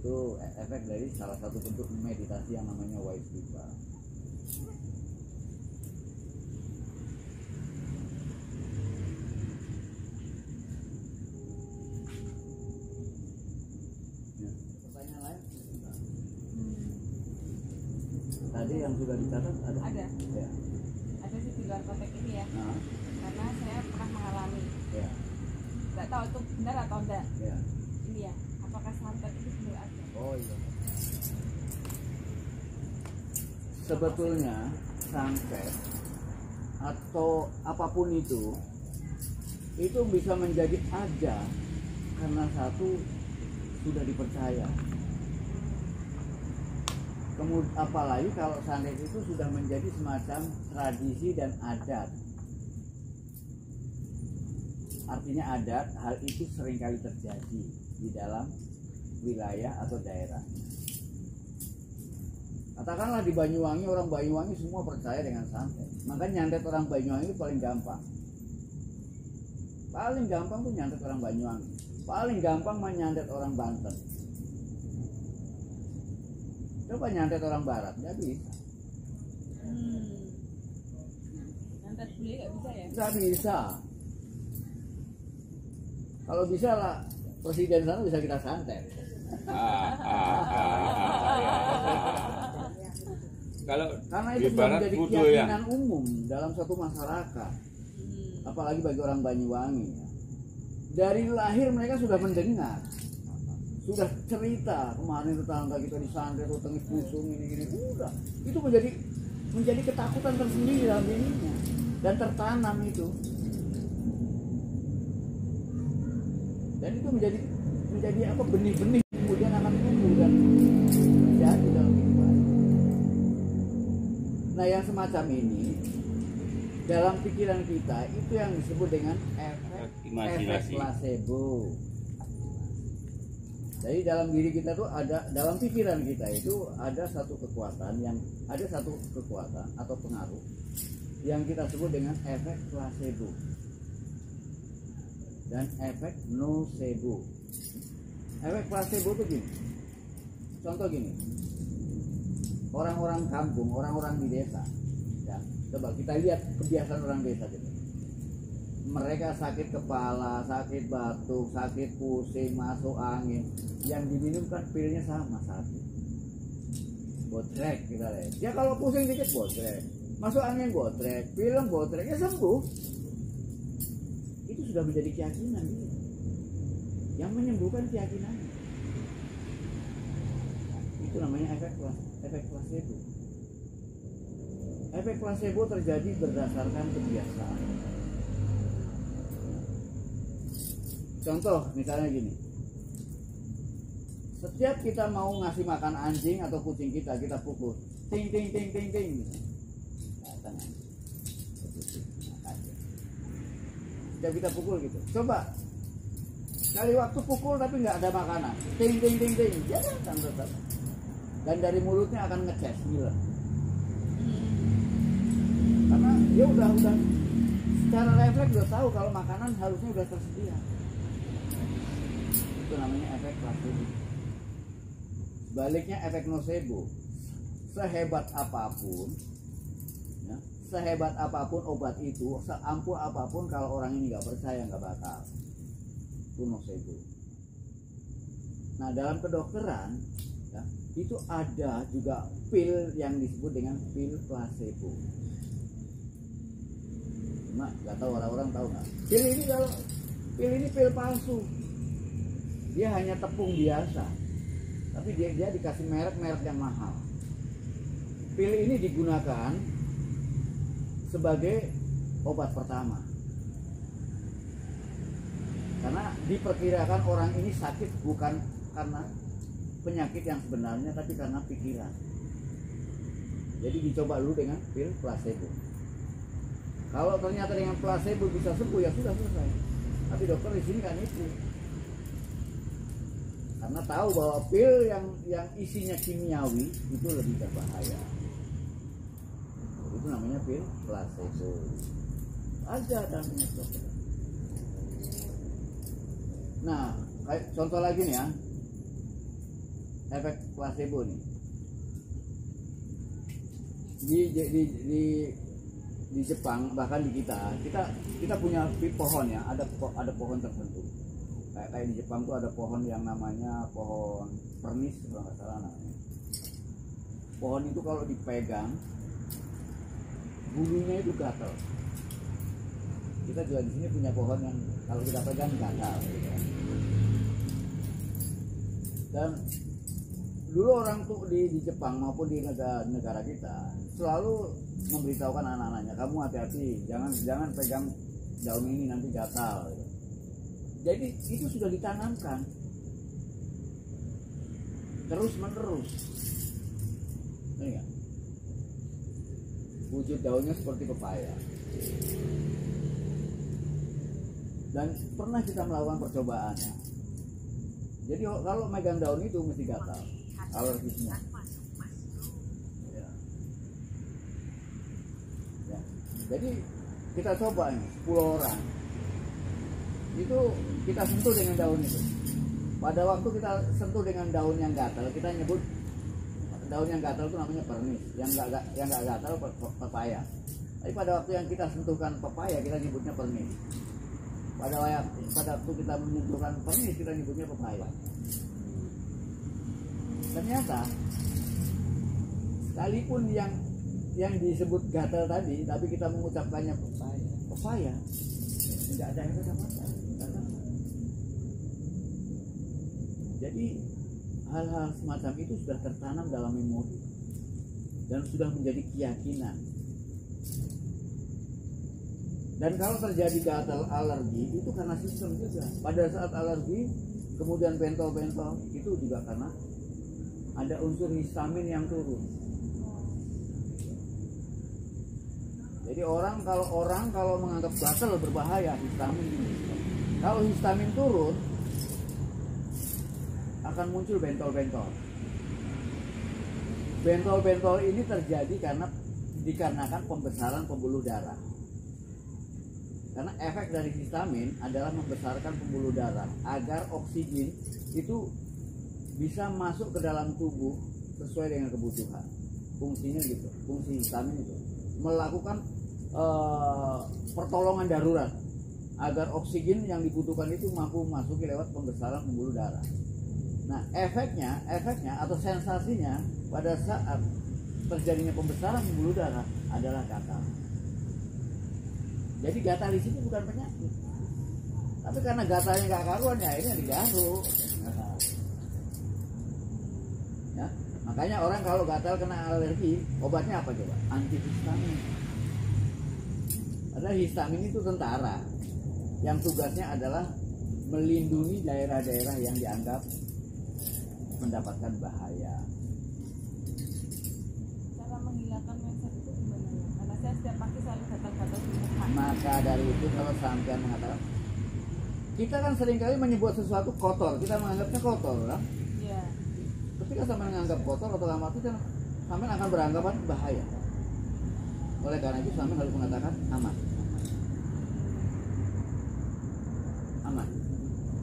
itu efek dari salah satu bentuk meditasi yang namanya white sleeper. Pertanyaan lain? Tadi yang sudah dicatat ada? Ada. Ya. Ada sih di luar konteks ini ya. Nah, Karena saya pernah mengalami. ya. Nggak tahu itu benar atau enggak. Ya. Ini ya. Apakah santet itu benar ada? Oh iya. Sebetulnya santet atau apapun itu bisa menjadi ada karena satu sudah dipercaya. Kemudian apalagi kalau santet itu sudah menjadi semacam tradisi dan adat. Artinya adat, hal itu seringkali terjadi di dalam wilayah atau daerah. Katakanlah di Banyuwangi, orang Banyuwangi semua percaya dengan santet. Makanya nyantet orang Banyuwangi itu paling gampang. Paling gampang tuh nyantet orang Banyuwangi. Paling gampang menyantet orang Banten. Coba nyantet orang Barat, nggak bisa. Santet bule nggak bisa ya? Nggak bisa. Kalau bisa lah, presiden sana bisa kita santet. Kalau Karena di itu sudah barat menjadi kudu ya. keyakinan umum dalam suatu masyarakat. Apalagi bagi orang Banyuwangi. Dari lahir mereka sudah mendengar, sudah cerita kemarin tetangga kita disantet, tengis pusung ini udah. Itu menjadi ketakutan tersendiri dalam dirinya dan tertanam itu. Dan itu menjadi apa, benih-benih kemudian akan tumbuh dan jadi dalam kehidupan. Nah, yang semacam ini dalam pikiran kita itu yang disebut dengan efek placebo. Jadi dalam diri kita tuh ada, dalam pikiran kita itu ada satu kekuatan atau pengaruh yang kita sebut dengan efek placebo dan efek nocebo. Efek placebo itu gini. Contoh gini. Orang-orang kampung, orang-orang di desa. Ya, coba kita lihat kebiasaan orang desa gitu. Mereka sakit kepala, sakit batuk, sakit pusing, masuk angin. Yang diminumkan pilnya sama satu. Botrek kita lihat. Ya kalau pusing dikit botrek, masuk angin botrek, pilem botrek, ya sembuh. Itu sudah menjadi keyakinan dia. Yang menyembuhkan keyakinannya. Itu namanya efek placebo. Efek placebo terjadi berdasarkan kebiasaan. Contoh misalnya gini. Setiap kita mau ngasih makan anjing atau kucing kita pukul. Ting ting ting ting ting. Datang anjing. Setiap kita pukul gitu. Coba sekali waktu pukul tapi nggak ada makanan. Ting ting ting ting. Dia datang tetap. Dan dari mulutnya akan ngeces ngiler. Karena dia udah secara refleks udah tahu kalau makanan harusnya udah tersedia. Itu namanya efek placebo. Sebaliknya efek nocebo. Sehebat apapun obat itu, seampuh apapun kalau orang ini nggak percaya nggak bakal. Itu nocebo. Nah dalam kedokteran ya, itu ada juga pil yang disebut dengan pil placebo. Cuma nggak tahu orang-orang tahu nggak? Pil ini pil palsu. Dia hanya tepung biasa, tapi dia dikasih merek yang mahal. Pil ini digunakan sebagai obat pertama, karena diperkirakan orang ini sakit bukan karena penyakit yang sebenarnya, tapi karena pikiran. Jadi dicoba dulu dengan pil placebo. Kalau ternyata dengan placebo bisa sembuh ya sudah selesai. Tapi dokter di sini kan itu. Karena tahu bahwa pil yang isinya kimiawi itu lebih berbahaya. Itu namanya pil placebo. Ada dalam penyakit dokter. Nah, contoh lagi nih ya. efek placebo nih. Di Jepang, bahkan di kita punya pohon ya, ada pohon tertentu. Kayak di Jepang tuh ada pohon yang namanya pohon pernis kalau nggak salah namanya. Pohon itu kalau dipegang bulunya itu gatal. Kita juga di sini punya pohon yang kalau kita pegang gatal. Gitu. Dan dulu orang tuh di Jepang maupun di negara kita selalu memberitahukan anak-anaknya, kamu hati-hati, jangan pegang daun ini nanti gatal. Gitu. Jadi itu sudah ditanamkan terus menerus. Enggak? Wujud daunnya seperti pepaya. Dan pernah kita melakukan percobaannya. Jadi kalau megang daun itu mesti gatal, alergisnya. Ya. Ya. Jadi kita coba nih 10 orang. Itu kita sentuh dengan daun itu. Pada waktu kita sentuh dengan daun yang gatal, kita nyebut daun yang gatal itu namanya pernis, yang nggak gatal pepaya. Tapi pada waktu yang kita sentuhkan pepaya, kita nyebutnya pernis. Pada waktu kita menyentuhkan pernis, kita nyebutnya pepaya. Ternyata sekalipun yang disebut gatal tadi, tapi kita mengucapkannya pepaya, tidak ada efek apa-apa. Jadi hal-hal semacam itu sudah tertanam dalam memori dan sudah menjadi keyakinan. Dan kalau terjadi gatal alergi itu karena sistem juga. Pada saat alergi kemudian bentol-bentol itu juga karena ada unsur histamin yang turun. Jadi orang kalau menganggap gatal berbahaya histamin ini. Kalau histamin turun akan muncul bentol-bentol. Bentol-bentol ini terjadi dikarenakan pembesaran pembuluh darah. Karena efek dari histamin adalah membesarkan pembuluh darah agar oksigen itu bisa masuk ke dalam tubuh sesuai dengan kebutuhan. Fungsinya gitu, fungsi histamin itu melakukan pertolongan darurat agar oksigen yang dibutuhkan itu mampu masuki lewat pembesaran pembuluh darah. Nah, efeknya atau sensasinya pada saat terjadinya pembesaran pembuluh darah adalah gatal. Jadi gatal di sini bukan penyakit, tapi karena gatalnya nggak karuan ya ini digaruk. Ya, makanya orang kalau gatal kena alergi, obatnya apa coba? Antihistamin. Padahal histamin itu tentara yang tugasnya adalah melindungi daerah-daerah yang dianggap mendapatkan bahaya. Cara menghilangkan mindset itu gimana ya? Karena saya setiap pagi selalu gatal-gatal di muka. Maka dari itu kalau sampean mengatakan, kita kan seringkali menyebut sesuatu kotor, kita menganggapnya kotor, kan? Iya. Ketika sampean menganggap kotor atau lama itu kan sampean akan beranggapan bahaya. Oleh karena itu sampean harus mengatakan aman. Aman.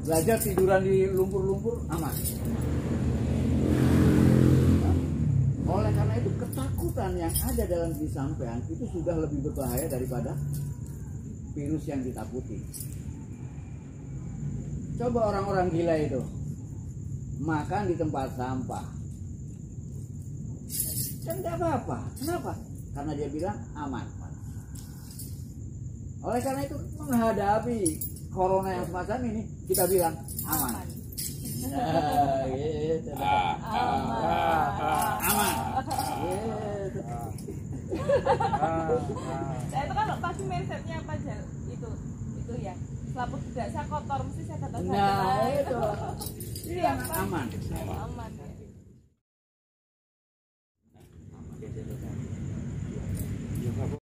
Belajar tiduran di lumpur-lumpur aman. Oleh karena itu ketakutan yang ada dalam diri sampean itu sudah lebih berbahaya daripada virus yang ditakuti. Coba orang-orang gila itu makan di tempat sampah, kan tidak apa-apa. Kenapa? Karena dia bilang aman. Oleh karena itu menghadapi corona yang semacam ini kita bilang aman. Gitu. Aman. Gitu. Saya itu kalau pasti mindsetnya apa aja itu ya. Selaput tidak saya kotor mesti saya gatal. Nah itu. Iya, Aman. aman.